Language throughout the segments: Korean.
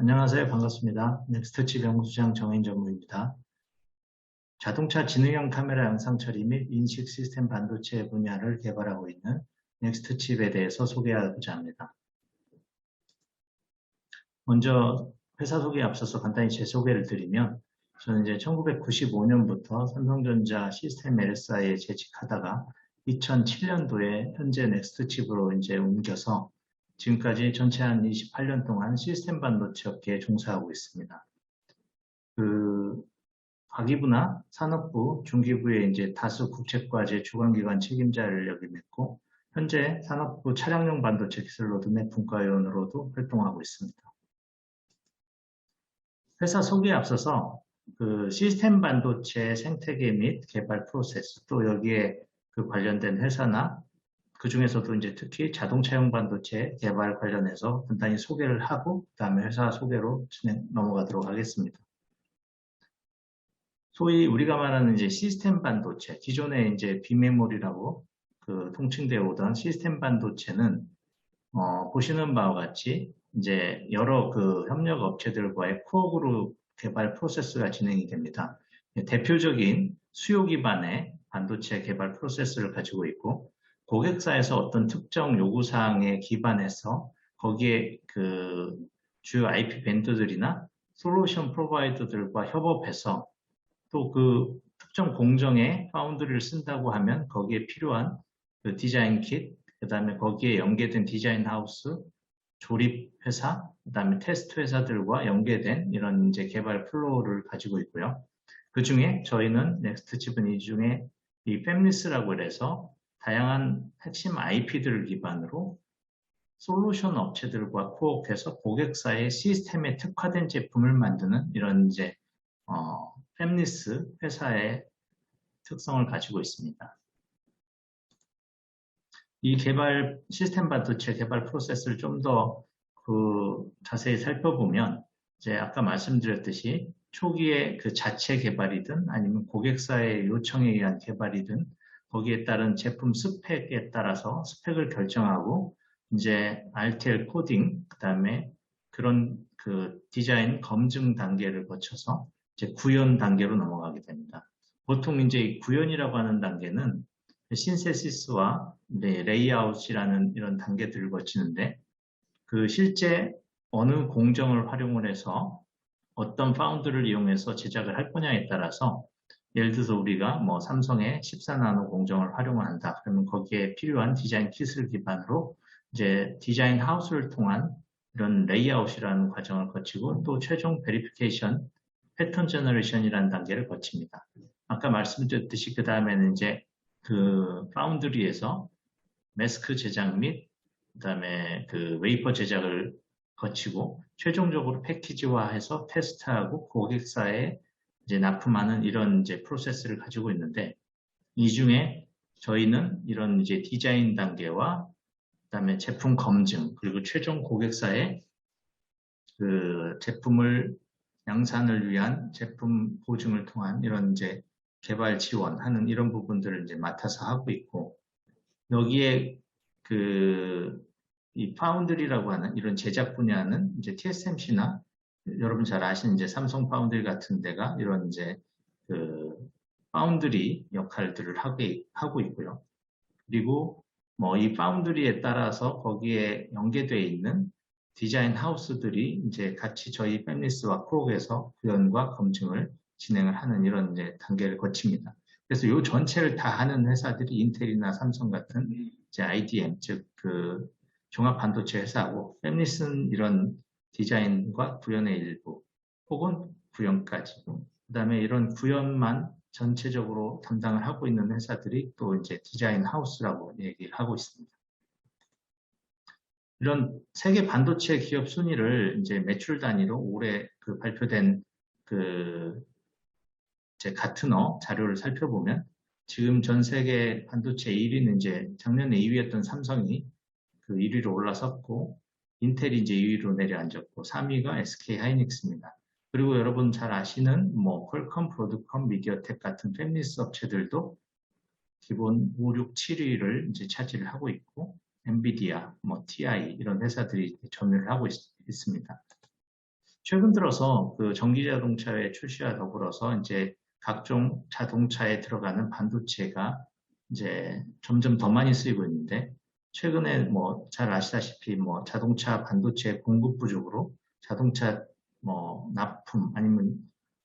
안녕하세요. 반갑습니다. 넥스트칩 연구소장 정인 전무입니다. 자동차 지능형 카메라 영상 처리 및 인식 시스템 반도체 분야를 개발하고 있는 넥스트칩에 대해서 소개하고자 합니다. 먼저 회사 소개에 앞서서 간단히 제 소개를 드리면 저는 이제 1995년부터 삼성전자 시스템 LSI에 재직하다가 2007년도에 현재 넥스트칩으로 이제 옮겨서 지금까지 전체 한 28년 동안 시스템 반도체 업계에 종사하고 있습니다. 과기부나 산업부, 중기부에 이제 다수 국책과제 주관기관 책임자를 역임했고, 현재 산업부 차량용 반도체 기술 로드맵 분과위원으로도 활동하고 있습니다. 회사 소개에 앞서서 시스템 반도체 생태계 및 개발 프로세스, 또 여기에 관련된 회사나 그 중에서도 이제 특히 자동차용 반도체 개발 관련해서 간단히 소개를 하고, 그 다음에 회사 소개로 넘어가도록 하겠습니다. 소위 우리가 말하는 이제 시스템 반도체, 기존에 이제 비메모리라고 통칭되어 오던 시스템 반도체는 보시는 바와 같이 이제 여러 협력 업체들과의 코어 그룹 개발 프로세스가 진행이 됩니다. 대표적인 수요 기반의 반도체 개발 프로세스를 가지고 있고, 고객사에서 어떤 특정 요구사항에 기반해서 거기에 주요 IP 벤더들이나 솔루션 프로바이더들과 협업해서 또 특정 공정에 파운드리를 쓴다고 하면 거기에 필요한 디자인 킷, 그 다음에 거기에 연계된 디자인 하우스, 조립 회사, 그 다음에 테스트 회사들과 연계된 이런 이제 개발 플로우를 가지고 있고요. 그 중에 저희는 넥스트칩은 이 중에 이 팹리스라고 해서 다양한 핵심 IP들을 기반으로 솔루션 업체들과 코업해서 고객사의 시스템에 특화된 제품을 만드는 이런 이제 팹리스 회사의 특성을 가지고 있습니다. 이 시스템 반도체 개발 프로세스를 좀 더 자세히 살펴보면, 이제 아까 말씀드렸듯이 초기에 자체 개발이든 아니면 고객사의 요청에 의한 개발이든 거기에 따른 제품 스펙에 따라서 스펙을 결정하고 이제 RTL 코딩, 그 다음에 그런 디자인 검증 단계를 거쳐서 이제 구현 단계로 넘어가게 됩니다. 보통 이제 이 구현이라고 하는 단계는 신세시스와 레이아웃이라는 이런 단계들을 거치는데, 실제 어느 공정을 활용을 해서 어떤 파운드를 이용해서 제작을 할 거냐에 따라서, 예를 들어서 우리가 뭐 삼성의 14나노 공정을 활용을 한다. 그러면 거기에 필요한 디자인 킷을 기반으로 이제 디자인 하우스를 통한 이런 레이아웃이라는 과정을 거치고 또 최종 베리피케이션, 패턴 제너레이션이라는 단계를 거칩니다. 아까 말씀드렸듯이 그 다음에는 이제 파운드리에서 매스크 제작 및 그다음에 웨이퍼 제작을 거치고 최종적으로 패키지화해서 테스트하고 고객사에 이제 납품하는 이런 이제 프로세스를 가지고 있는데, 이 중에 저희는 이런 이제 디자인 단계와 그다음에 제품 검증, 그리고 최종 고객사에 제품을 양산을 위한 제품 보증을 통한 이런 이제 개발 지원하는 이런 부분들을 이제 맡아서 하고 있고, 여기에 이 파운드리라고 하는 이런 제작 분야는 이제 TSMC나 여러분 잘 아시는 이제 삼성 파운드리 같은 데가 이런 이제 파운드리 역할들을 하고 있고요. 그리고 뭐 이 파운드리에 따라서 거기에 연계되어 있는 디자인 하우스들이 이제 같이 저희 팹리스와 크록에서 구현과 검증을 진행을 하는 이런 이제 단계를 거칩니다. 그래서 이 전체를 다 하는 회사들이 인텔이나 삼성 같은 이제 IDM, 즉 종합 반도체 회사고, 팹리스는 이런 디자인과 구현의 일부, 혹은 구현까지, 그다음에 이런 구현만 전체적으로 담당을 하고 있는 회사들이 또 이제 디자인 하우스라고 얘기를 하고 있습니다. 이런 세계 반도체 기업 순위를 이제 매출 단위로 올해 발표된 제 가트너 자료를 살펴보면, 지금 전 세계 반도체 1위는 이제 작년에 2위였던 삼성이 1위로 올라섰고, 인텔이 이제 2위로 내려앉았고, 3위가 SK 하이닉스입니다. 그리고 여러분 잘 아시는 뭐 퀄컴, 브로드컴, 미디어텍 같은 팹리스 업체들도 기본 5, 6, 7위를 이제 차지를 하고 있고, 엔비디아, 뭐 TI 이런 회사들이 점유를 하고 있습니다. 최근 들어서 그 전기 자동차의 출시와 더불어서 이제 각종 자동차에 들어가는 반도체가 이제 점점 더 많이 쓰이고 있는데, 최근에 뭐 잘 아시다시피 뭐 자동차 반도체 공급 부족으로 자동차 뭐 납품 아니면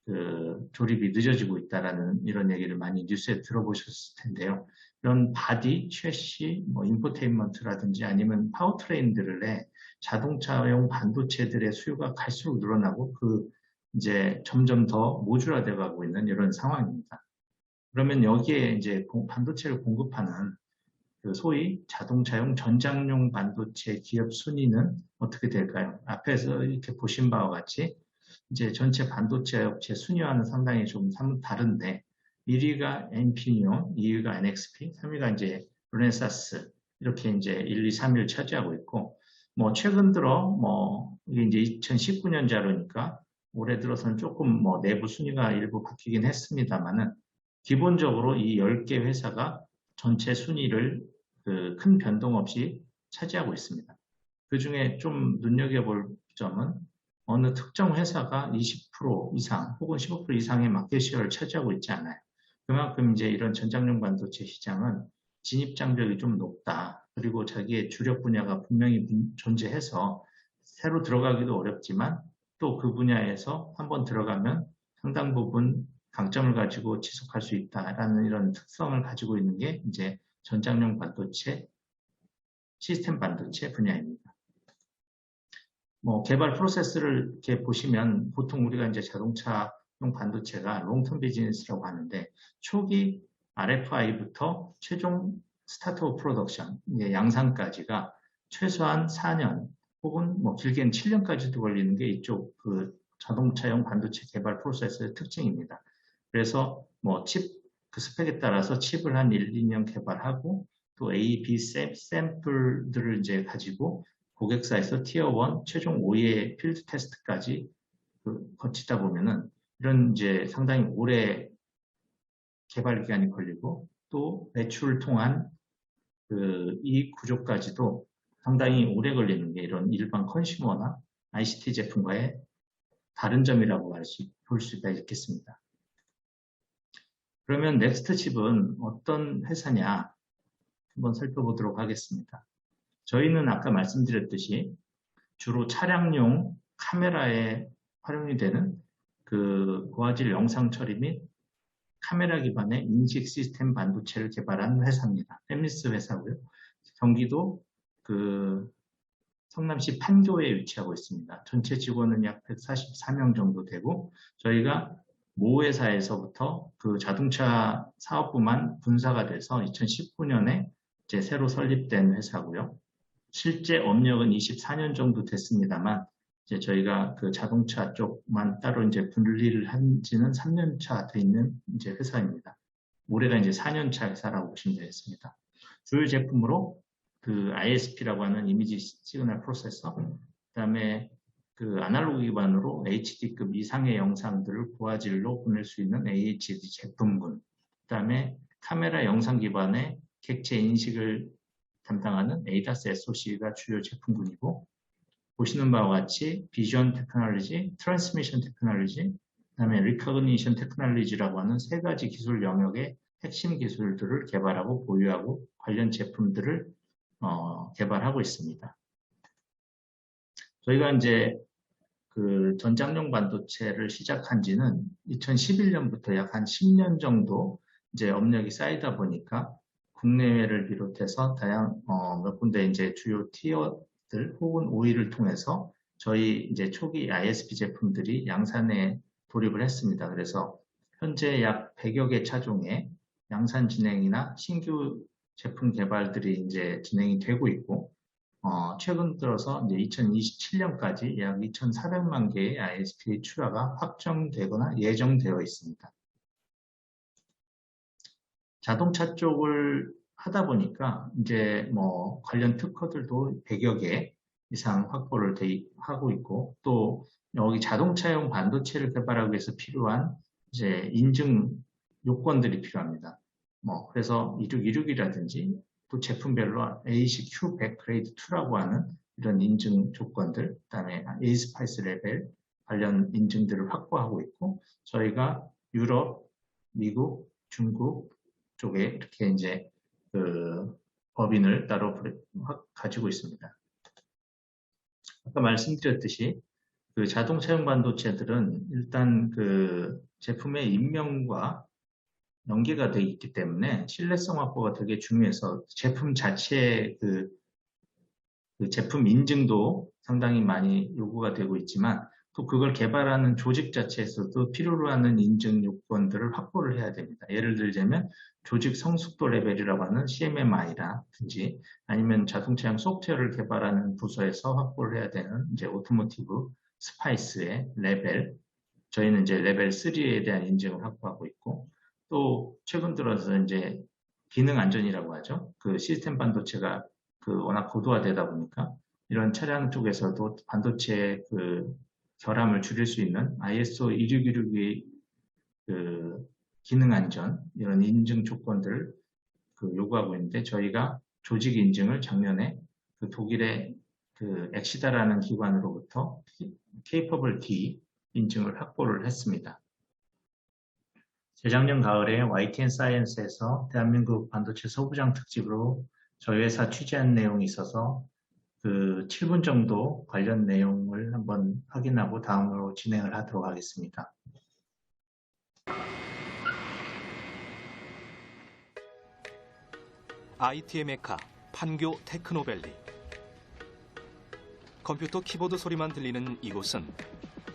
그 조립이 늦어지고 있다라는 이런 얘기를 많이 뉴스에 들어보셨을 텐데요. 이런 바디, 셰시, 뭐 인포테인먼트라든지 아니면 파워트레인들의 자동차용 반도체들의 수요가 갈수록 늘어나고 이제 점점 더 모듈화되어 가고 있는 이런 상황입니다. 그러면 여기에 이제 반도체를 공급하는 그 소위 자동차용 전장용 반도체 기업 순위는 어떻게 될까요? 앞에서 이렇게 보신 바와 같이 이제 전체 반도체 업체 순위와는 상당히 좀 다른데 1위가 인피니온, 2위가 NXP, 3위가 이제 르네사스 이렇게 이제 1, 2, 3위를 차지하고 있고 뭐 최근 들어 뭐 이게 이제 2019년 자료니까 올해 들어서는 조금 뭐 내부 순위가 일부 바뀌긴 했습니다만은 기본적으로 이 10개 회사가 전체 순위를 그 큰 변동 없이 차지하고 있습니다. 그 중에 좀 눈여겨볼 점은 어느 특정 회사가 20% 이상 혹은 15% 이상의 마켓시어를 차지하고 있지 않아요. 그만큼 이제 이런 전장용 반도체 시장은 진입 장벽이 좀 높다. 그리고 자기의 주력 분야가 분명히 존재해서 새로 들어가기도 어렵지만 또 그 분야에서 한번 들어가면 상당 부분 강점을 가지고 지속할 수 있다라는 이런 특성을 가지고 있는 게 이제 전장용 반도체, 시스템 반도체 분야입니다. 뭐 개발 프로세스를 이렇게 보시면 보통 우리가 이제 자동차용 반도체가 롱텀 비즈니스라고 하는데 초기 RFI부터 최종 스타트 오브 프로덕션, 양산까지가 최소한 4년 혹은 뭐 길게는 7년까지도 걸리는 게 이쪽 그 자동차용 반도체 개발 프로세스의 특징입니다. 그래서 뭐 그 스펙에 따라서 칩을 한 1, 2년 개발하고 또 A, B 샘플들을 이제 가지고 고객사에서 티어 1 최종 5의 필드 테스트까지 거치다 보면은 이런 이제 상당히 오래 개발 기간이 걸리고 또 매출을 통한 그 이익 구조까지도 상당히 오래 걸리는 게 이런 일반 컨슈머나 ICT 제품과의 다른 점이라고 볼 수가 있겠습니다. 그러면 넥스트 칩은 어떤 회사냐 한번 살펴보도록 하겠습니다. 저희는 아까 말씀드렸듯이 주로 차량용 카메라에 활용이 되는 그 고화질 영상 처리 및 카메라 기반의 인식 시스템 반도체를 개발한 회사입니다. 팹리스 회사고요. 경기도 그 성남시 판교에 위치하고 있습니다. 전체 직원은 약 144명 정도 되고 저희가 모 회사에서부터 그 자동차 사업부만 분사가 돼서 2019년에 이제 새로 설립된 회사고요. 실제 업력은 24년 정도 됐습니다만 이제 저희가 그 자동차 쪽만 따로 이제 분리를 한 지는 3년 차 돼 있는 이제 회사입니다. 올해가 이제 4년 차 회사라고 보시면 되겠습니다. 주요 제품으로 그 ISP라고 하는 이미지 시그널 프로세서, 그다음에 그 아날로그 기반으로 HD급 이상의 영상들을 고화질로 보낼 수 있는 AHD 제품군, 그다음에 카메라 영상 기반의 객체 인식을 담당하는 ADAS SoC가 주요 제품군이고 보시는 바와 같이 비전 테크놀로지, 트랜스미션 테크놀로지, 그다음에 리커그니션 테크놀로지라고 하는 세 가지 기술 영역의 핵심 기술들을 개발하고 보유하고 관련 제품들을 개발하고 있습니다. 저희가 이제 그 전장용 반도체를 시작한 지는 2011년부터 약 한 10년 정도 이제 업력이 쌓이다 보니까 국내외를 비롯해서 몇 군데 이제 주요 티어들 혹은 OE를 통해서 저희 이제 초기 ISP 제품들이 양산에 돌입을 했습니다. 그래서 현재 약 100여 개 차종의 양산 진행이나 신규 제품 개발들이 이제 진행이 되고 있고 최근 들어서 이제 2027년까지 약 2,400만 개의 ISP 출하가 확정되거나 예정되어 있습니다. 자동차 쪽을 하다 보니까 이제 뭐 관련 특허들도 100여 개 이상 확보를 하고 있고 또 여기 자동차용 반도체를 개발하기 위해서 필요한 이제 인증 요건들이 필요합니다. 뭐 그래서 262이라든지 또 제품별로 ACQ100 그레이드 2라고 하는 이런 인증 조건들, 그다음에 에이스파이스 레벨, 관련 인증들을 확보하고 있고, 저희가 유럽, 미국, 중국 쪽에 이렇게 이제 그 법인을 따로 가지고 있습니다. 아까 말씀드렸듯이 그 자동차용 반도체들은 일단 그 제품의 인명과 연계가 되어 있기 때문에 신뢰성 확보가 되게 중요해서 제품 자체의 그 제품 인증도 상당히 많이 요구가 되고 있지만 또 그걸 개발하는 조직 자체에서도 필요로 하는 인증 요건들을 확보를 해야 됩니다. 예를 들자면 조직 성숙도 레벨이라고 하는 CMMI라든지 아니면 자동차용 소프트웨어를 개발하는 부서에서 확보를 해야 되는 이제 오토모티브 스파이스의 레벨, 저희는 이제 레벨 3에 대한 인증을 확보하고 있고, 또 최근 들어서 이제 기능 안전이라고 하죠. 그 시스템 반도체가 그 워낙 고도화되다 보니까 이런 차량 쪽에서도 반도체 그 결함을 줄일 수 있는 ISO 26162의 그 기능 안전 이런 인증 조건들을 그 요구하고 있는데, 저희가 조직 인증을 작년에 그 독일의 그 엑시다라는 기관으로부터 Capable D 인증을 확보를 했습니다. 재작년 가을에 YTN 사이언스에서 대한민국 반도체 소부장 특집으로 저희 회사 취재한 내용이 있어서 그 7분 정도 관련 내용을 한번 확인하고 다음으로 진행을 하도록 하겠습니다. IT의 메카 판교 테크노밸리. 컴퓨터 키보드 소리만 들리는 이곳은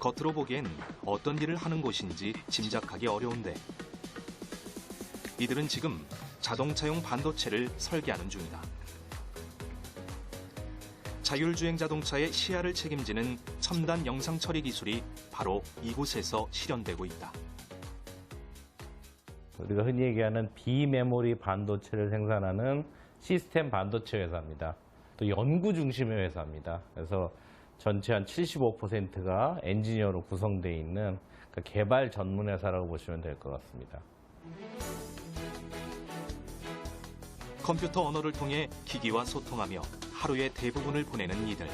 겉으로 보기엔 어떤 일을 하는 곳인지 짐작하기 어려운데, 이들은 지금 자동차용 반도체를 설계하는 중이다. 자율주행 자동차의 시야를 책임지는 첨단 영상 처리 기술이 바로 이곳에서 실현되고 있다. 우리가 흔히 얘기하는 비메모리 반도체를 생산하는 시스템 반도체 회사입니다. 또 연구 중심의 회사입니다. 그래서 전체 한 75%가 엔지니어로 구성되어 있는 개발 전문 회사라고 보시면 될 것 같습니다. 컴퓨터 언어를 통해 기기와 소통하며 하루의 대부분을 보내는 이들.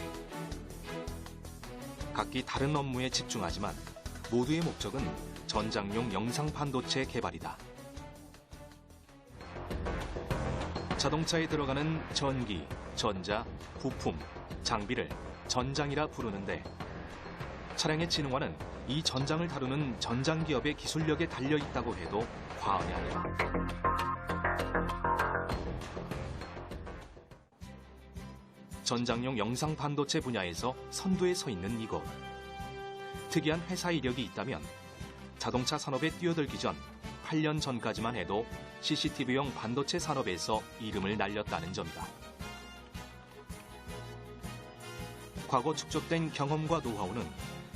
각기 다른 업무에 집중하지만 모두의 목적은 전장용 영상 반도체 개발이다. 자동차에 들어가는 전기, 전자, 부품, 장비를 전장이라 부르는데, 차량의 진흥화는 이 전장을 다루는 전장 기업의 기술력에 달려 있다고 해도 과언이 아니다. 전장용 영상 반도체 분야에서 선두에 서 있는 이곳. 특이한 회사 이력이 있다면 자동차 산업에 뛰어들기 전 8년 전까지만 해도 CCTV용 반도체 산업에서 이름을 날렸다는 점이다. 과거 축적된 경험과 노하우는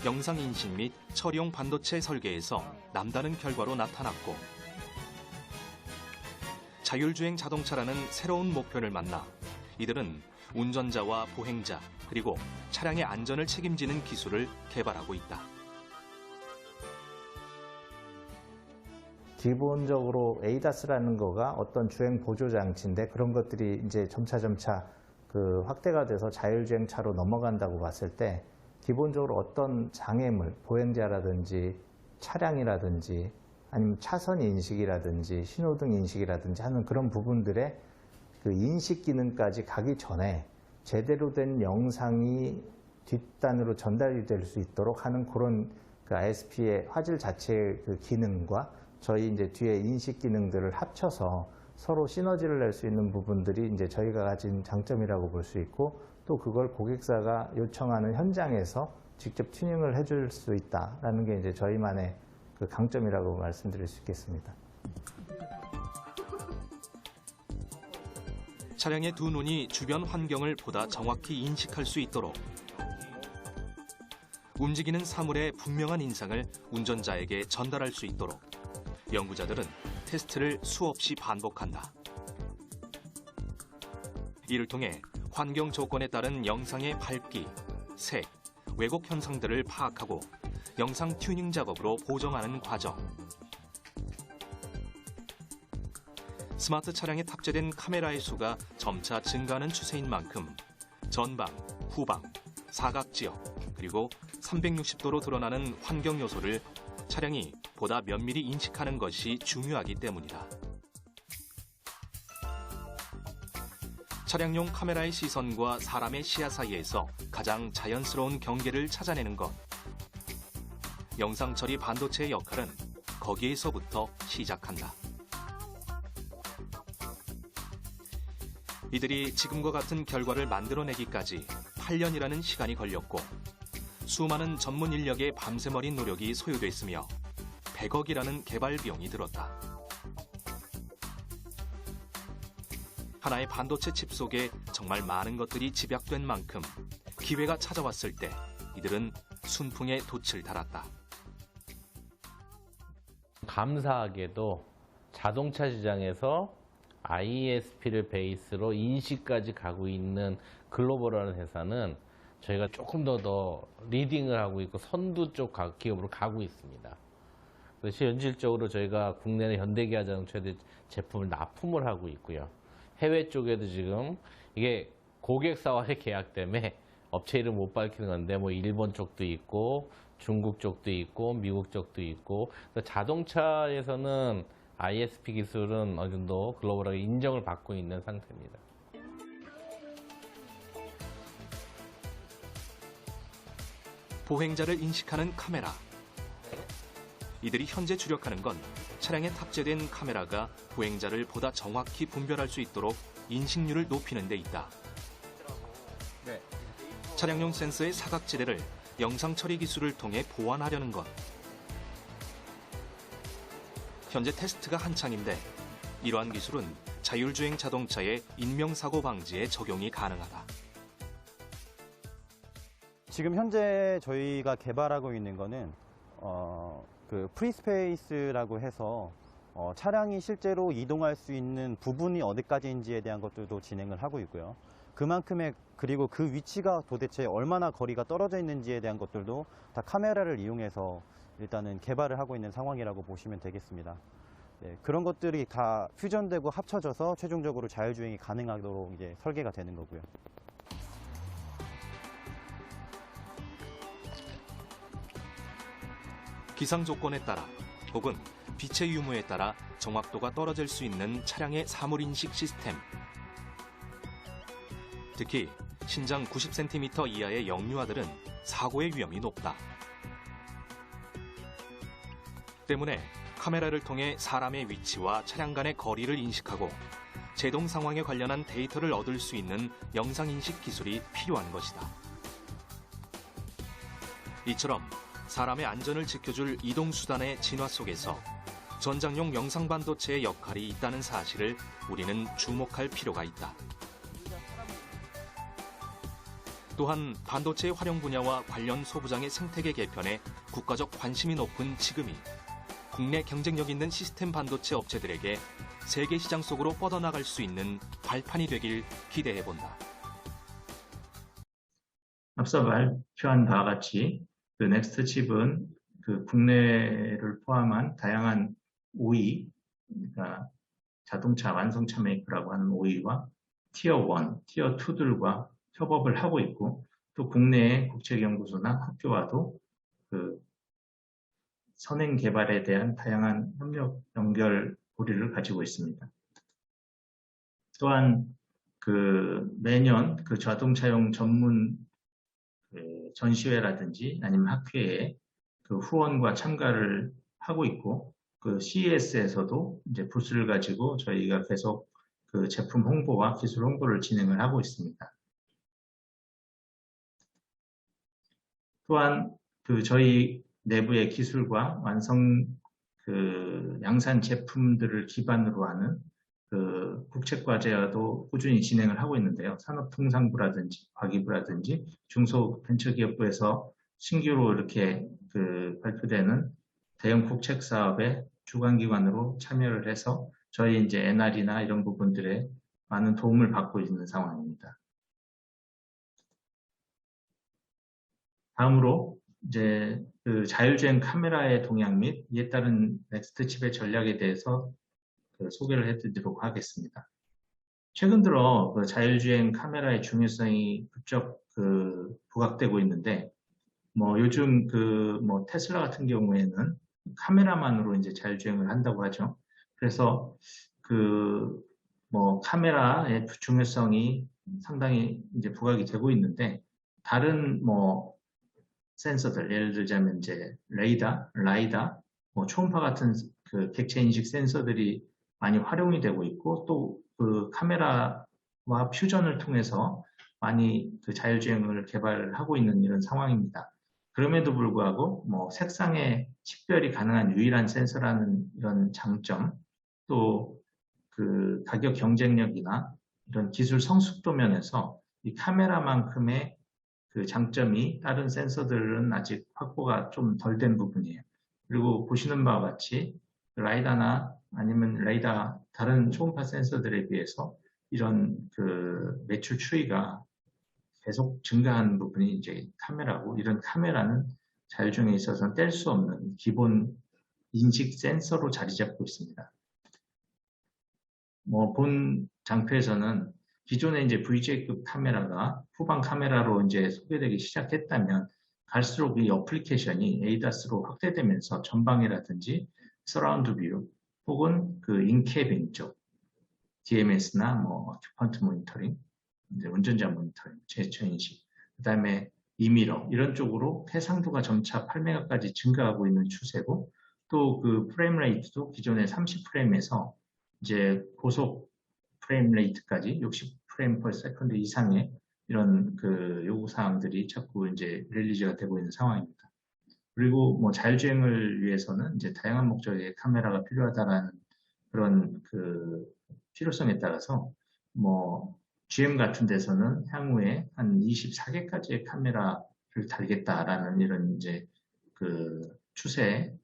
영상 인식 및 처리용 반도체 설계에서 남다른 결과로 나타났고, 자율주행 자동차라는 새로운 목표를 만나 이들은 운전자와 보행자 그리고 차량의 안전을 책임지는 기술을 개발하고 있다. 기본적으로 ADAS라는 거가 어떤 주행 보조 장치인데, 그런 것들이 이제 점차 그 확대가 돼서 자율주행차로 넘어간다고 봤을 때 기본적으로 어떤 장애물, 보행자라든지 차량이라든지 아니면 차선 인식이라든지 신호등 인식이라든지 하는 그런 부분들의 그 인식 기능까지 가기 전에 제대로 된 영상이 뒷단으로 전달이 될 수 있도록 하는 그런 그 ISP의 화질 자체의 그 기능과 저희 이제 뒤에 인식 기능들을 합쳐서 서로 시너지를 낼 수 있는 부분들이 이제 저희가 가진 장점이라고 볼 수 있고, 또 그걸 고객사가 요청하는 현장에서 직접 튜닝을 해줄 수 있다라는 게 이제 저희만의 그 강점이라고 말씀드릴 수 있겠습니다. 차량의 두 눈이 주변 환경을 보다 정확히 인식할 수 있도록, 움직이는 사물의 분명한 인상을 운전자에게 전달할 수 있도록 연구자들은 테스트를 수없이 반복한다. 이를 통해 환경 조건에 따른 영상의 밝기, 색, 왜곡 현상들을 파악하고 영상 튜닝 작업으로 보정하는 과정. 스마트 차량에 탑재된 카메라의 수가 점차 증가하는 추세인 만큼 전방, 후방, 사각 지역, 그리고 360도로 드러나는 환경 요소를 차량이 보다 면밀히 인식하는 것이 중요하기 때문이다. 차량용 카메라의 시선과 사람의 시야 사이에서 가장 자연스러운 경계를 찾아내는 것. 영상 처리 반도체의 역할은 거기에서부터 시작한다. 이들이 지금과 같은 결과를 만들어내기까지 8년이라는 시간이 걸렸고 수많은 전문 인력의 밤새머린 노력이 소요됐으며 100억이라는 개발 비용이 들었다. 하나의 반도체 칩 속에 정말 많은 것들이 집약된 만큼 기회가 찾아왔을 때 이들은 순풍의 돛을 달았다. 감사하게도 자동차 시장에서 ISP를 베이스로 인식까지 가고 있는 글로벌한 회사는 저희가 조금 더 리딩을 하고 있고 선두 쪽 기업으로 가고 있습니다. 그래서 현실적으로 저희가 국내는 현대기아 자동차에 제품을 납품을 하고 있고요. 해외 쪽에도 지금 이게 고객사와의 계약 때문에 업체 이름 못 밝히는 건데 뭐 일본 쪽도 있고 중국 쪽도 있고 미국 쪽도 있고 자동차에서는 ISP 기술은 어느 정도 글로벌하게 인정을 받고 있는 상태입니다. 보행자를 인식하는 카메라. 이들이 현재 주력하는 건 차량에 탑재된 카메라가 보행자를 보다 정확히 분별할 수 있도록 인식률을 높이는 데 있다. 차량용 센서의 사각지대를 영상 처리 기술을 통해 보완하려는 것. 현재 테스트가 한창인데 이러한 기술은 자율주행 자동차의 인명사고 방지에 적용이 가능하다. 지금 현재 저희가 개발하고 있는 거는 그 프리스페이스라고 해서 차량이 실제로 이동할 수 있는 부분이 어디까지인지에 대한 것들도 진행을 하고 있고요. 그만큼의 그리고 그 위치가 도대체 얼마나 거리가 떨어져 있는지에 대한 것들도 다 카메라를 이용해서 일단은 개발을 하고 있는 상황이라고 보시면 되겠습니다. 네, 그런 것들이 다 퓨전되고 합쳐져서 최종적으로 자율주행이 가능하도록 이제 설계가 되는 거고요. 기상 조건에 따라 혹은 빛의 유무에 따라 정확도가 떨어질 수 있는 차량의 사물인식 시스템. 특히 신장 90cm 이하의 영유아들은 사고의 위험이 높다. 때문에 카메라를 통해 사람의 위치와 차량 간의 거리를 인식하고 제동 상황에 관련한 데이터를 얻을 수 있는 영상인식 기술이 필요한 것이다. 이처럼 사람의 안전을 지켜줄 이동수단의 진화 속에서 전장용 영상반도체의 역할이 있다는 사실을 우리는 주목할 필요가 있다. 또한 반도체의 활용 분야와 관련 소부장의 생태계 개편에 국가적 관심이 높은 지금이 국내 경쟁력 있는 시스템 반도체 업체들에게 세계 시장 속으로 뻗어나갈 수 있는 발판이 되길 기대해본다. 앞서 발표한 바와 같이 그 넥스트 칩은 그 국내를 포함한 다양한 OE, 그러니까 자동차 완성차 메이커라고 하는 OE와 티어 1, 티어 2들과 협업을 하고 있고 또 국내의 국책연구소나 학교와도 그 선행 개발에 대한 다양한 협력 연결 고리를 가지고 있습니다. 또한 그 매년 그 자동차용 전문 전시회라든지 아니면 학회에 그 후원과 참가를 하고 있고 그 CES에서도 이제 부스를 가지고 저희가 계속 그 제품 홍보와 기술 홍보를 진행을 하고 있습니다. 또한 그 저희 내부의 기술과 완성 그 양산 제품들을 기반으로 하는 그 국책과제도 꾸준히 진행을 하고 있는데요. 산업통상부라든지 과기부라든지 중소벤처기업부에서 신규로 이렇게 그 발표되는 대형 국책 사업의 주관기관으로 참여를 해서 저희 이제 NR이나 이런 부분들에 많은 도움을 받고 있는 상황입니다. 다음으로 이제 그 자율주행 카메라의 동향 및 이에 따른 넥스트 칩의 전략에 대해서 소개를 해드리도록 하겠습니다. 최근 들어 그 자율주행 카메라의 중요성이 급적 부각되고 있는데 뭐 요즘 뭐 테슬라 같은 경우에는 카메라만으로 이제 자율주행을 한다고 하죠. 그래서 뭐 카메라의 중요성이 상당히 이제 부각이 되고 있는데 다른 뭐 센서들 예를 들자면 이제 레이다, 라이다, 뭐 초음파 같은 그 객체 인식 센서들이 많이 활용이 되고 있고 또 그 카메라와 퓨전을 통해서 많이 그 자율주행을 개발하고 있는 이런 상황입니다. 그럼에도 불구하고 뭐 색상의 식별이 가능한 유일한 센서라는 이런 장점, 또 그 가격 경쟁력이나 이런 기술 성숙도 면에서 이 카메라만큼의 그 장점이 다른 센서들은 아직 확보가 좀 덜 된 부분이에요. 그리고 보시는 바와 같이 라이다나 아니면 레이다 다른 초음파 센서들에 비해서 이런 그 매출 추이가 계속 증가하는 부분이 이제 카메라고 이런 카메라는 자율주행에 있어서는 뗄 수 없는 기본 인식 센서로 자리 잡고 있습니다. 뭐 본 장표에서는 기존의 이제 VJ급 카메라가 후방 카메라로 이제 소개되기 시작했다면 갈수록 이 어플리케이션이 ADAS로 확대되면서 전방이라든지 서라운드 뷰 혹은 그 인캐빈 쪽 DMS나 뭐 오큐펀트 모니터링, 이제 운전자 모니터링, 제스처 인식, 그다음에 이미러 이런 쪽으로 해상도가 점차 8메가까지 증가하고 있는 추세고 또 그 프레임 레이트도 기존의 30프레임에서 이제 고속 프레임 레이트까지 60프레임 per 세컨드 이상의 이런 그 요구 사항들이 자꾸 이제 릴리즈가 되고 있는 상황입니다. 그리고 뭐 자율주행을 위해서는 이제 다양한 목적의 카메라가 필요하다라는 그런 그 필요성에 따라서 뭐 GM 같은 데서는 향후에 한 24개까지의 카메라를 달겠다라는 이런 이제 그 추세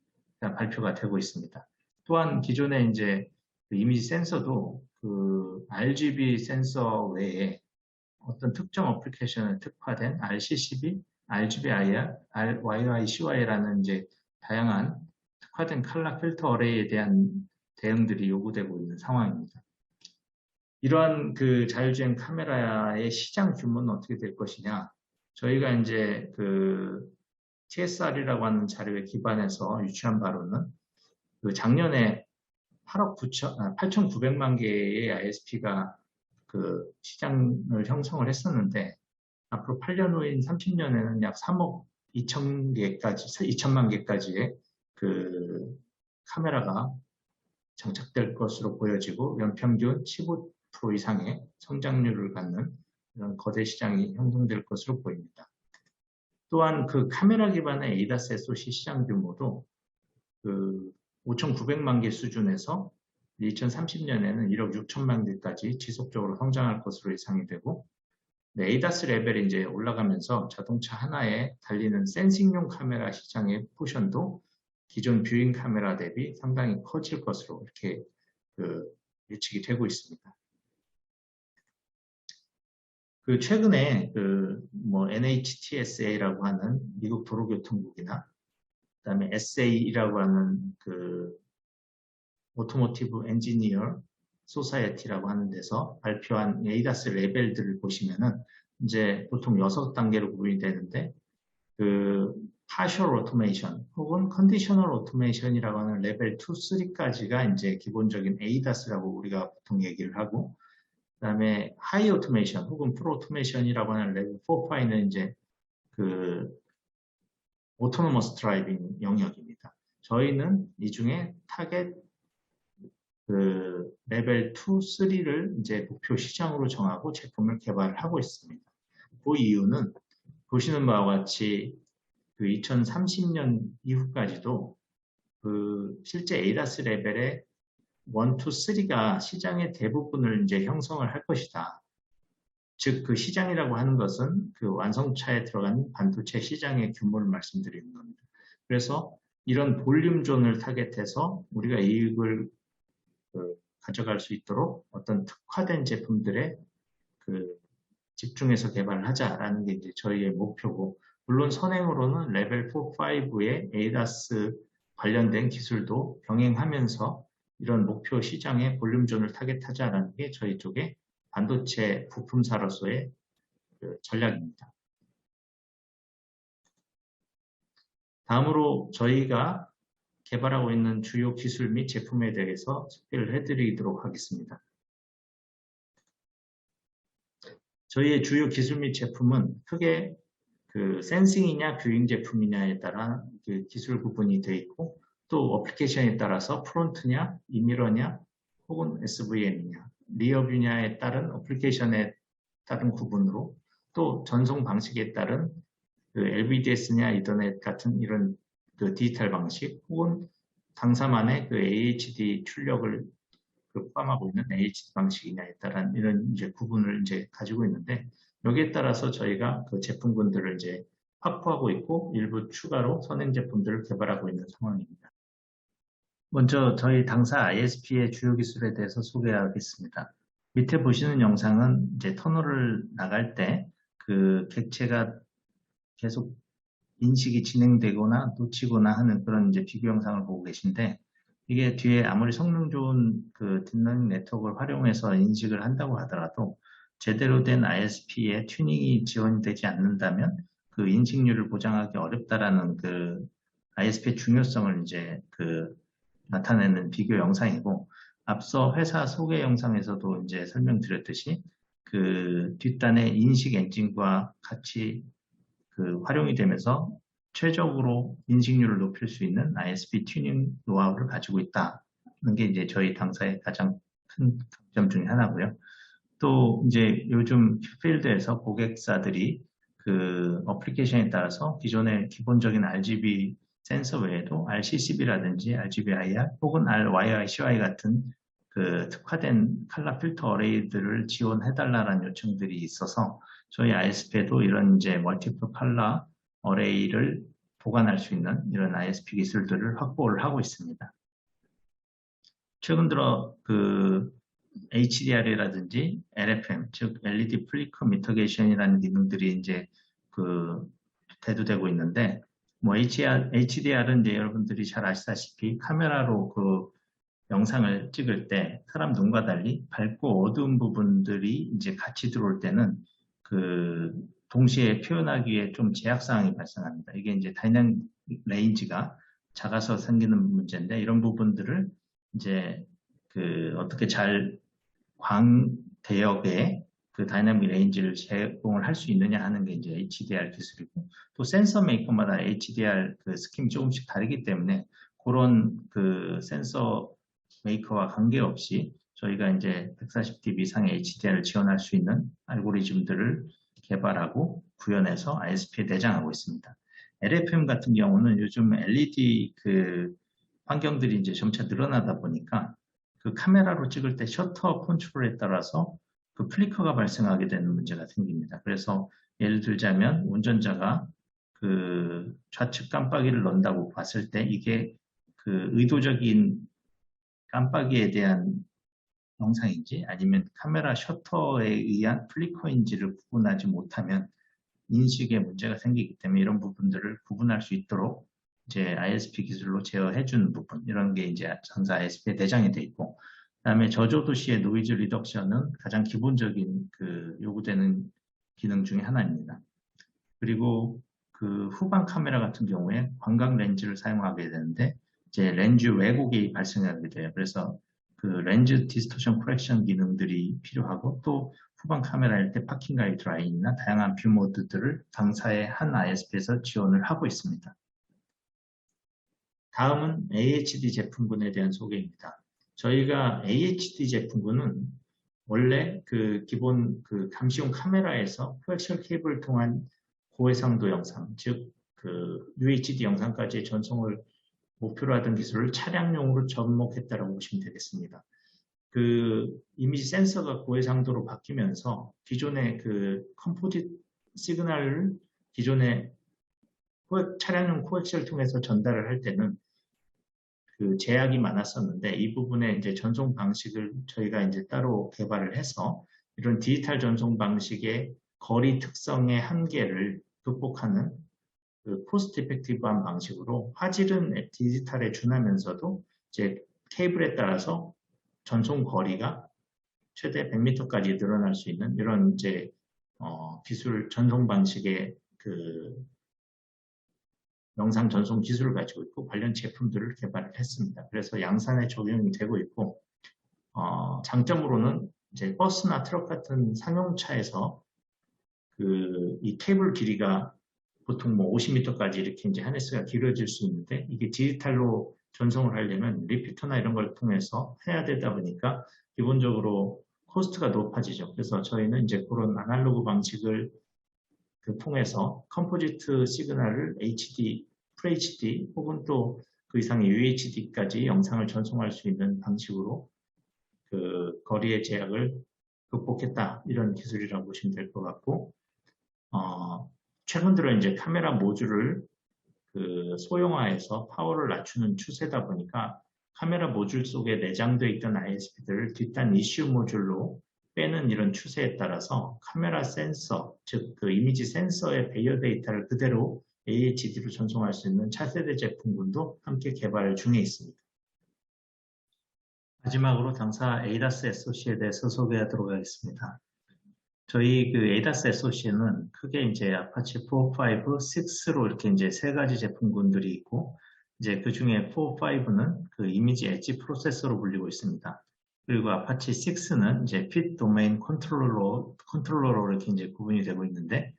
발표가 되고 있습니다. 또한 기존에 이제 그 이미지 센서도 그 RGB 센서 외에 어떤 특정 어플리케이션에 특화된 RCCB, RGB-IR, YYCY라는 이제 다양한 특화된 컬러 필터 어레이에 대한 대응들이 요구되고 있는 상황입니다. 이러한 그 자율주행 카메라의 시장 규모는 어떻게 될 것이냐? 저희가 이제 그 TSR이라고 하는 자료에 기반해서 유추한 바로는 그 작년에 8,900만 개의 ISP가 그 시장을 형성을 했었는데 앞으로 8년 후인 30년에는 약 3억 2천만 개까지의 그 카메라가 장착될 것으로 보여지고 연평균 15% 이상의 성장률을 갖는 이런 거대 시장이 형성될 것으로 보입니다. 또한 그 카메라 기반의 ADAS SoC 시장 규모도 그 5,900만 개 수준에서 2030년에는 1억 6천만 개까지 지속적으로 성장할 것으로 예상이 되고 ADAS 레벨이 이제 올라가면서 자동차 하나에 달리는 센싱용 카메라 시장의 포션도 기존 뷰잉 카메라 대비 상당히 커질 것으로 이렇게 예측이 되고 있습니다. 그 최근에 뭐 NHTSA라고 하는 미국 도로교통국이나 그다음에 SAE라고 하는 그 오토모티브 엔지니어 소사이어티라고 하는 데서 발표한 ADAS 레벨들을 보시면은 이제 보통 6단계로 구분이 되는데 그 partial automation 혹은 conditional automation이라고 하는 레벨 2, 3까지가 이제 기본적인 ADAS라고 우리가 보통 얘기를 하고 그다음에 high automation 혹은 full automation이라고 하는 레벨 4, 5는 이제 그 autonomous driving 영역입니다. 저희는 이 중에 타겟 그 레벨 2, 3를 이제 목표 시장으로 정하고 제품을 개발하고 있습니다. 그 이유는 보시는 바와 같이 그 2030년 이후까지도 그 실제 ADAS 레벨의 1, 2, 3가 시장의 대부분을 이제 형성을 할 것이다. 즉, 그 시장이라고 하는 것은 그 완성차에 들어간 반도체 시장의 규모를 말씀드리는 겁니다. 그래서 이런 볼륨존을 타겟해서 우리가 이익을 가져갈 수 있도록 어떤 특화된 제품들에 집중해서 개발을 하자라는 게 이제 저희의 목표고, 물론 선행으로는 레벨 4, 5의 ADAS 관련된 기술도 병행하면서 이런 목표 시장의 볼륨존을 타겟하자라는 게 저희 쪽의 반도체 부품사로서의 전략입니다. 다음으로 저희가 개발하고 있는 주요 기술 및 제품에 대해서 소개를 해드리도록 하겠습니다. 저희의 주요 기술 및 제품은 크게 그 센싱이냐 뷰잉 제품이냐에 따라 그 기술 구분이 되어 있고, 또 어플리케이션에 따라서 프론트냐 이미러냐 혹은 SVM이냐 리어뷰냐에 따른 어플리케이션에 따른 구분으로, 또 전송 방식에 따른 그 LVDS냐 이더넷 같은 이런 그 디지털 방식, 혹은 당사만의 그 AHD 출력을 포함하고 있는 AHD 방식이냐에 따른 이런 이제 구분을 이제 가지고 있는데, 여기에 따라서 저희가 그 제품군들을 이제 확보하고 있고 일부 추가로 선행 제품들을 개발하고 있는 상황입니다. 먼저 저희 당사 ISP의 주요 기술에 대해서 소개하겠습니다. 밑에 보시는 영상은 이제 터널을 나갈 때 그 객체가 계속 인식이 진행되거나 놓치거나 하는 그런 이제 비교 영상을 보고 계신데, 이게 뒤에 아무리 성능 좋은 그 딥러닝 네트워크를 활용해서 인식을 한다고 하더라도 제대로 된 ISP의 튜닝이 지원이 되지 않는다면 그 인식률을 보장하기 어렵다라는 그 ISP의 중요성을 이제 나타내는 비교 영상이고, 앞서 회사 소개 영상에서도 이제 설명드렸듯이 그 뒷단의 인식 엔진과 같이 활용이 되면서 최적으로 인식률을 높일 수 있는 ISP 튜닝 노하우를 가지고 있다는 게 이제 저희 당사의 가장 큰 강점 중에 하나고요. 또 이제 요즘 필드에서 고객사들이 그 어플리케이션에 따라서 기존의 기본적인 RGB 센서 외에도 RCCB라든지 RGB-IR 혹은 RYICY 같은 그 특화된 컬러 필터 어레이들을 지원해달라는 요청들이 있어서 저희 ISP에도 이런 이제 멀티플 컬러 어레이를 보관할 수 있는 이런 ISP 기술들을 확보를 하고 있습니다. 최근 들어 그 HDR이라든지 LFM, 즉 LED 플리커 미터게이션이라는 기능들이 이제 대두되고 있는데, 뭐 HDR은 이제 여러분들이 잘 아시다시피 카메라로 그 영상을 찍을 때 사람 눈과 달리 밝고 어두운 부분들이 이제 같이 들어올 때는 그 동시에 표현하기에 좀 제약사항이 발생합니다. 이게 이제 다이내믹 레인지가 작아서 생기는 문제인데, 이런 부분들을 이제 어떻게 잘 광대역에 그 다이내믹 레인지를 제공을 할 수 있느냐 하는 게 이제 HDR 기술이고, 또 센서 메이커마다 HDR 그 스킴이 조금씩 다르기 때문에 그런 그 센서 메이커와 관계없이 저희가 이제 140dB 이상의 HDR을 지원할 수 있는 알고리즘들을 개발하고 구현해서 ISP에 내장하고 있습니다. LFM 같은 경우는 요즘 LED 그 환경들이 이제 점차 늘어나다 보니까 그 카메라로 찍을 때 셔터 컨트롤에 따라서 그 플리커가 발생하게 되는 문제가 생깁니다. 그래서 예를 들자면 운전자가 그 좌측 깜빡이를 넣는다고 봤을 때 이게 그 의도적인 깜빡이에 대한 영상인지 아니면 카메라 셔터에 의한 플리커인지를 구분하지 못하면 인식에 문제가 생기기 때문에 이런 부분들을 구분할 수 있도록 이제 ISP 기술로 제어해 주는 부분, 이런 게 이제 전사 ISP에 내장이 돼 있고, 그다음에 저조도 시의 노이즈 리덕션은 가장 기본적인 그 요구되는 기능 중에 하나입니다. 그리고 그 후방 카메라 같은 경우에 광각 렌즈를 사용하게 되는데 이제 렌즈 왜곡이 발생하게 돼요. 그래서 그 렌즈 디스토션 코렉션 기능들이 필요하고, 또 후방 카메라일 때 파킹 가이드라인이나 다양한 뷰 모드들을 당사의 한 ISP에서 지원을 하고 있습니다. 다음은 AHD 제품군에 대한 소개입니다. 저희가 AHD 제품군은 원래 그 기본 그 감시용 카메라에서 코엑시얼 케이블을 통한 고해상도 영상, 즉 그 UHD 영상까지의 전송을 목표로 하던 기술을 차량용으로 접목했다라고 보시면 되겠습니다. 그 이미지 센서가 고해상도로 바뀌면서 기존의 그 컴포짓 시그널을 기존의 차량용 코엑시얼을 통해서 전달을 할 때는 그 제약이 많았었는데, 이 부분에 이제 전송 방식을 저희가 이제 따로 개발을 해서 이런 디지털 전송 방식의 거리 특성의 한계를 극복하는 그 코스트 이펙티브한 방식으로 화질은 디지털에 준하면서도 이제 케이블에 따라서 전송 거리가 최대 100m까지 늘어날 수 있는 이런 이제 기술 전송 방식의 그 영상 전송 기술을 가지고 있고 관련 제품들을 개발을 했습니다. 그래서 양산에 적용이 되고 있고 장점으로는 이제 버스나 트럭 같은 상용차에서 이 케이블 길이가 보통 뭐 50m까지 이렇게 이제 하네스가 길어질 수 있는데 이게 디지털로 전송을 하려면 리피터나 이런 걸 통해서 해야 되다 보니까 기본적으로 코스트가 높아지죠. 그래서 저희는 이제 그런 아날로그 방식을 통해서 컴포지트 시그널을 HD, FHD 혹은 또 그 이상의 UHD까지 영상을 전송할 수 있는 방식으로 그 거리의 제약을 극복했다. 이런 기술이라고 보시면 될 것 같고 최근 들어 이제 카메라 모듈을 소형화해서 파워를 낮추는 추세다 보니까 카메라 모듈 속에 내장되어 있던 ISP들을 뒷단 이슈 모듈로 빼는 이런 추세에 따라서 카메라 센서, 즉 그 이미지 센서의 배열 데이터를 그대로 AHD로 전송할 수 있는 차세대 제품군도 함께 개발 중에 있습니다. 마지막으로 당사 ADAS SoC에 대해서 소개하도록 하겠습니다. 저희 그 ADAS SoC는 크게 이제 아파치 4, 5, 6로 이렇게 이제 세 가지 제품군들이 있고, 이제 그 중에 4, 5는 그 이미지 엣지 프로세서로 불리고 있습니다. 그리고 아파치 6는 이제 핏 도메인 컨트롤러로 이렇게 이제 구분이 되고 있는데,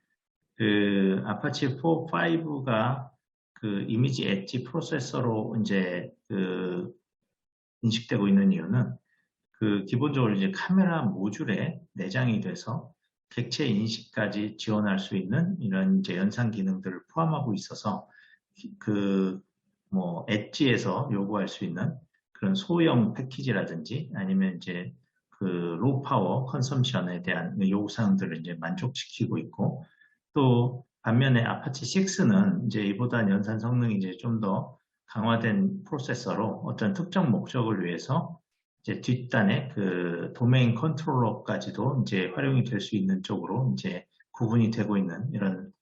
그 아파치 4, 5가 그 이미지 엣지 프로세서로 이제 인식되고 있는 이유는 기본적으로 이제 카메라 모듈에 내장이 돼서 객체 인식까지 지원할 수 있는 이런 이제 연산 기능들을 포함하고 있어서 엣지에서 요구할 수 있는 그런 소형 패키지라든지 아니면 이제 로우 파워 컨섬션에 대한 요구사항들을 이제 만족시키고 있고, 또 반면에 아파치 6는 이제 이보다 연산 성능이 이제 좀 더 강화된 프로세서로 어떤 특정 목적을 위해서 이제 뒷단에 도메인 컨트롤러까지도 이제 활용이 될 수 있는 쪽으로 이제 구분이 되고 있는 이런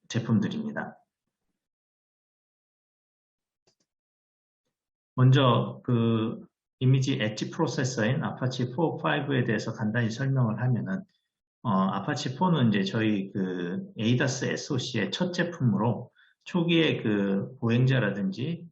제품들입니다. 먼저 이미지 엣지 프로세서인 아파치 4, 5에 대해서 간단히 설명을 하면은 아파치 4는 이제 저희 ADAS SoC의 첫 제품으로 초기에 보행자라든지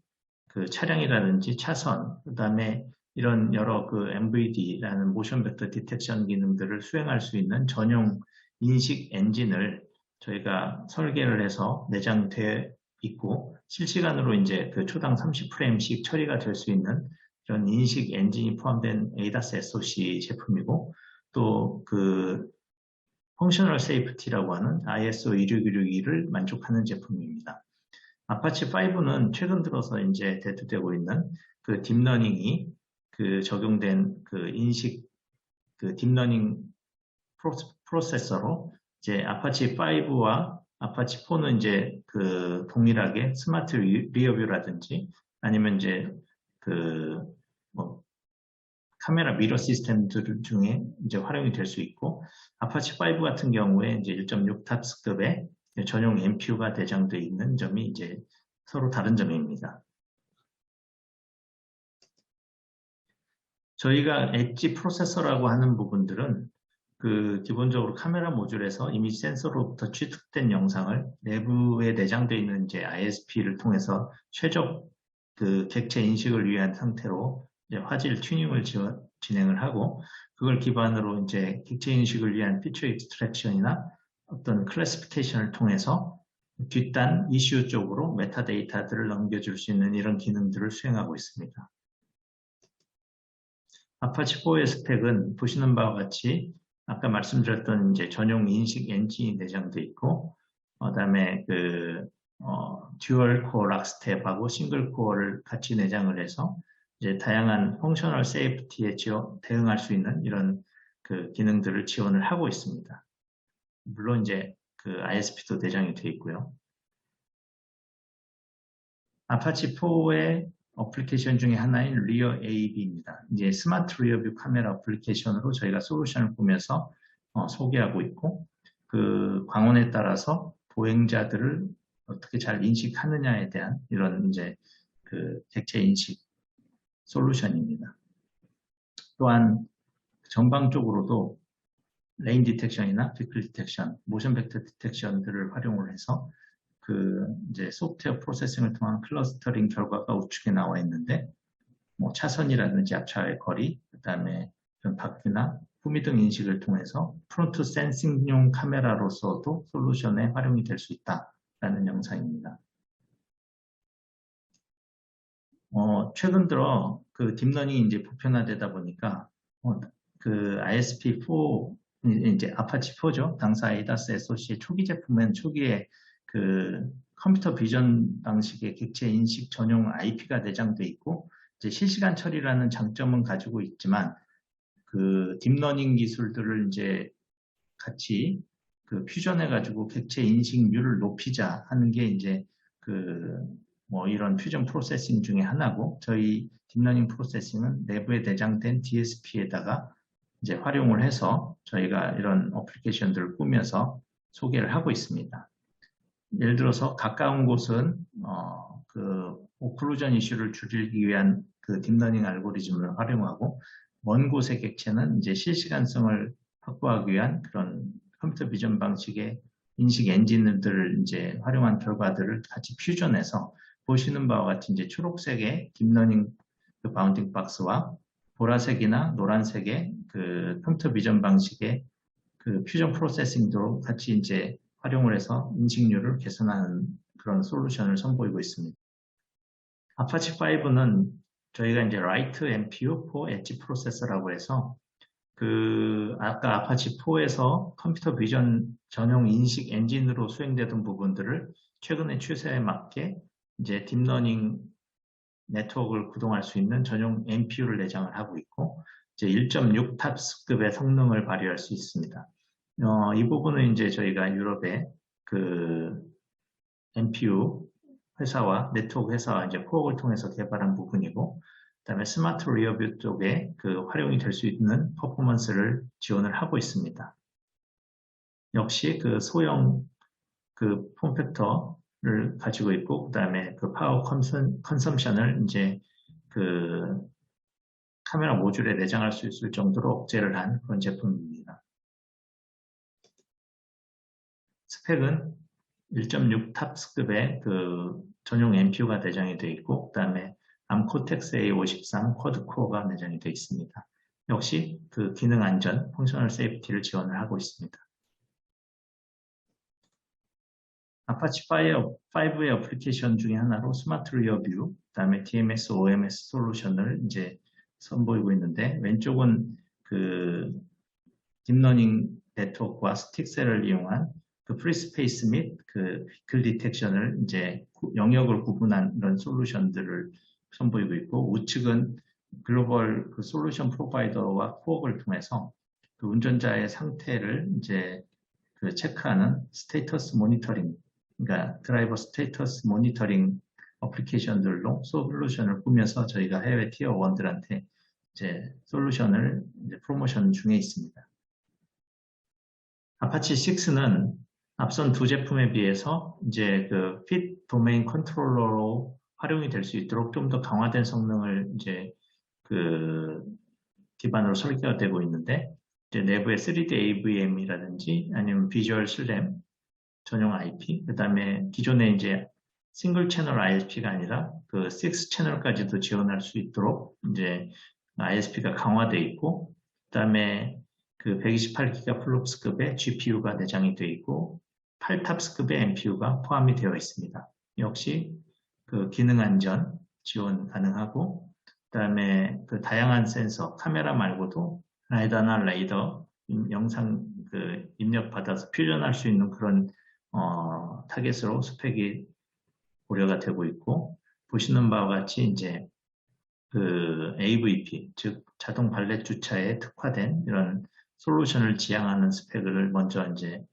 차량이라든지 차선, 그다음에 이런 여러 MVD라는 모션 벡터 디텍션 기능들을 수행할 수 있는 전용 인식 엔진을 저희가 설계를 해서 내장돼 있고, 실시간으로 이제 초당 30프레임씩 처리가 될 수 있는 이런 인식 엔진이 포함된 ADAS SoC 제품이고, 또 펑셔널 세이프티라고 하는 ISO 26162를 만족하는 제품입니다. 아파치 5는 최근 들어서 이제 대두되고 있는 딥러닝이 적용된 인식 딥러닝 프로세서로 이제 아파치 5와 아파치 4는 이제 동일하게 스마트 리어뷰라든지 아니면 이제 카메라 미러 시스템들 중에 이제 활용이 될 수 있고, 아파치 5 같은 경우에 이제 1.6 탑스급의 전용 MPU가 내장되어 있는 점이 이제 서로 다른 점입니다. 저희가 엣지 프로세서라고 하는 부분들은 기본적으로 카메라 모듈에서 이미지 센서로부터 취득된 영상을 내부에 내장되어 있는 이제 ISP를 통해서 최적 객체 인식을 위한 상태로 이제 화질 튜닝을 진행을 하고, 그걸 기반으로 이제 객체 인식을 위한 피처 익스트랙션이나 어떤 클래시피케이션을 통해서 뒷단 이슈 쪽으로 메타데이터들을 넘겨줄 수 있는 이런 기능들을 수행하고 있습니다. 아파치 4의 스펙은 보시는 바와 같이 아까 말씀드렸던 이제 전용 인식 엔진이 내장되어 있고, 그다음에 듀얼 코어 락스텝하고 싱글 코어를 같이 내장을 해서 이제 다양한 펑셔널 세이프티에 대응할 수 있는 이런 기능들을 지원을 하고 있습니다. 물론 이제 ISP도 내장이 되어 있고요. 아파치 4의 어플리케이션 중에 하나인 리어 AV입니다. 이제 스마트 리어뷰 카메라 어플리케이션으로 저희가 솔루션을 꾸며서 소개하고 있고, 광원에 따라서 보행자들을 어떻게 잘 인식하느냐에 대한 이런 이제 객체 인식 솔루션입니다. 또한 전방적으로도 레인 디텍션이나 피클 디텍션, 모션 벡터 디텍션들을 활용을 해서 이제 소프트웨어 프로세싱을 통한 클러스터링 결과가 우측에 나와 있는데, 뭐 차선이라든지 앞차의 거리, 그다음에 바퀴나 후미 등 인식을 통해서 프론트 센싱용 카메라로서도 솔루션에 활용이 될 수 있다라는 영상입니다. 최근 들어 딥러닝이 이제 보편화되다 보니까 그 ISP4 이제 아파치 4죠. 당사 ADAS SoC 초기 제품은 초기에 그 컴퓨터 비전 방식의 객체 인식 전용 IP가 내장돼 있고 이제 실시간 처리라는 장점은 가지고 있지만 그 딥러닝 기술들을 이제 같이 그 퓨전해 가지고 객체 인식률을 높이자 하는 게 이제 뭐 이런 퓨전 프로세싱 중에 하나고, 저희 딥러닝 프로세싱은 내부에 내장된 DSP에다가 이제 활용을 해서 저희가 이런 어플리케이션들을 꾸며서 소개를 하고 있습니다. 예를 들어서 가까운 곳은 그 오클루전 이슈를 줄이기 위한 그 딥러닝 알고리즘을 활용하고, 먼 곳의 객체는 이제 실시간성을 확보하기 위한 그런 컴퓨터 비전 방식의 인식 엔진들을 이제 활용한 결과들을 같이 퓨전해서 보시는 바와 같이 이제 초록색의 딥러닝 그 바운딩 박스와 보라색이나 노란색의 그 컴퓨터 비전 방식의 그 퓨전 프로세싱도 같이 이제 활용을 해서 인식률을 개선하는 그런 솔루션을 선보이고 있습니다. 아파치 5는 저희가 이제 라이트 NPU for 엣지 프로세서라고 해서 아까 아파치 4에서 컴퓨터 비전 전용 인식 엔진으로 수행되던 부분들을 최근의 추세에 맞게 이제 딥러닝 네트워크를 구동할 수 있는 전용 NPU를 내장을 하고 있고, 이제 1.6 탑스급의 성능을 발휘할 수 있습니다. 이 부분은 이제 저희가 유럽의 그 NPU 회사와 네트워크 회사와 이제 코어를 통해서 개발한 부분이고, 그다음에 스마트 리어뷰 쪽에 그 활용이 될 수 있는 퍼포먼스를 지원을 하고 있습니다. 역시 그 소형 그 폼팩터를 가지고 있고, 그다음에 그 파워 컨섬션을 이제 그 카메라 모듈에 내장할 수 있을 정도로 억제를 한 그런 제품입니다. 스펙은 1.6 탑스급의 그 전용 NPU가 내장이 되어 있고, 그다음에 암코텍스 A53 쿼드코어가 내장이 되어 있습니다. 역시 그 기능 안전, 펑셔널 세이프티를 지원을 하고 있습니다. 아파치 5의 어플리케이션 중에 하나로 스마트 리어뷰, 그다음에 DMS, OMS 솔루션을 이제 선보이고 있는데, 왼쪽은 그 딥러닝 네트워크와 스틱셀을 이용한 그 프리스페이스 및 그 비클 디텍션을 이제 영역을 구분한 이런 솔루션들을 선보이고 있고, 우측은 글로벌 그 솔루션 프로바이더와 코업을 통해서 그 운전자의 상태를 이제 그 체크하는 스테이터스 모니터링, 그러니까 드라이버 스테이터스 모니터링 어플리케이션들로 솔루션을 꾸며서 저희가 해외 티어 1들한테 이제 솔루션을 이제 프로모션 중에 있습니다. 아파치 6는 앞선 두 제품에 비해서 이제 그 핏 도메인 컨트롤러로 활용이 될 수 있도록 좀 더 강화된 성능을 이제 그 기반으로 설계가 되고 있는데, 이제 내부에 3D AVM이라든지 아니면 비주얼 슬램 전용 IP, 그 다음에 기존에 이제 싱글 채널 ISP가 아니라 그 6 채널까지도 지원할 수 있도록 이제 ISP가 강화되어 있고, 그 다음에 그 128기가 플롭스급의 GPU가 내장이 되어 있고 8탑스급의 NPU가 포함이 되어 있습니다. 역시 그 기능 안전 지원 가능하고, 그 다음에 그 다양한 센서, 카메라 말고도 라이다나 레이더 영상 그 입력받아서 퓨전할 수 있는 그런 타겟으로 스펙이 고려가 되고 있고, 보시는 바와 같이 이제 그 AVP, 즉 자동 발렛 주차에 특화된 이런 솔루션을 지향하는 스펙을 먼저 이제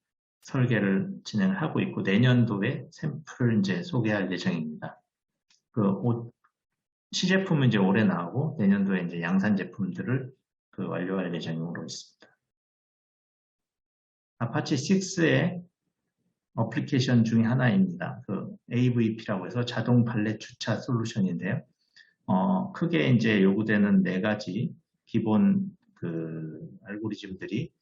설계를 진행을 하고 있고, 내년도에 샘플을 이제 소개할 예정입니다. 시제품은 이제 올해 나오고 내년도에 이제 양산 제품들을 그 완료할 예정으로 있습니다. 아파치 6의 어플리케이션 중에 하나입니다. 그 AVP라고 해서 자동 발렛 주차 솔루션인데요. 크게 이제 요구되는 4가지 기본 그 알고리즘들이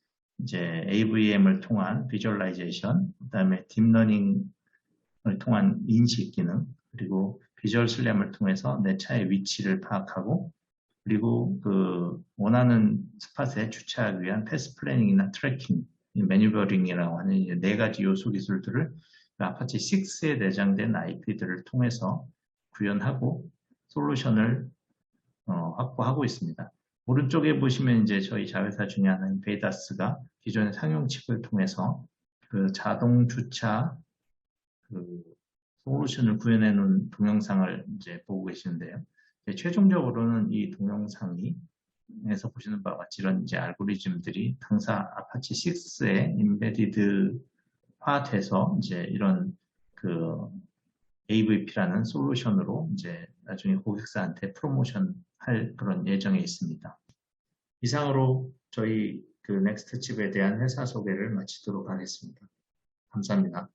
이제 AVM을 통한 비주얼라이제이션, 그다음에 딥러닝 통한 인식 기능, 그리고 비주얼 슬램을 통해서 내 차의 위치를 파악하고, 그리고 그 원하는 스팟에 주차하기 위한 패스 플래닝이나 트래킹, 매뉴버링이라고 하는 이 4가지 요소 기술들을 아파치 6에 내장된 IP들을 통해서 구현하고 솔루션을 확보하고 있습니다. 오른쪽에 보시면 이제 저희 자회사 중에 하나인 베이다스가 기존의 상용 칩을 통해서 그 자동 주차 그 솔루션을 구현해 놓은 동영상을 이제 보고 계시는데요. 최종적으로는 이 동영상에서 보시는 바와 같이 이런 이제 알고리즘들이 당사 아파치 6에 인베디드화 돼서 이제 이런 그 AVP라는 솔루션으로 이제 나중에 고객사한테 프로모션 할 그런 예정에 있습니다. 이상으로 저희 그 넥스트 칩에 대한 회사 소개를 마치도록 하겠습니다. 감사합니다.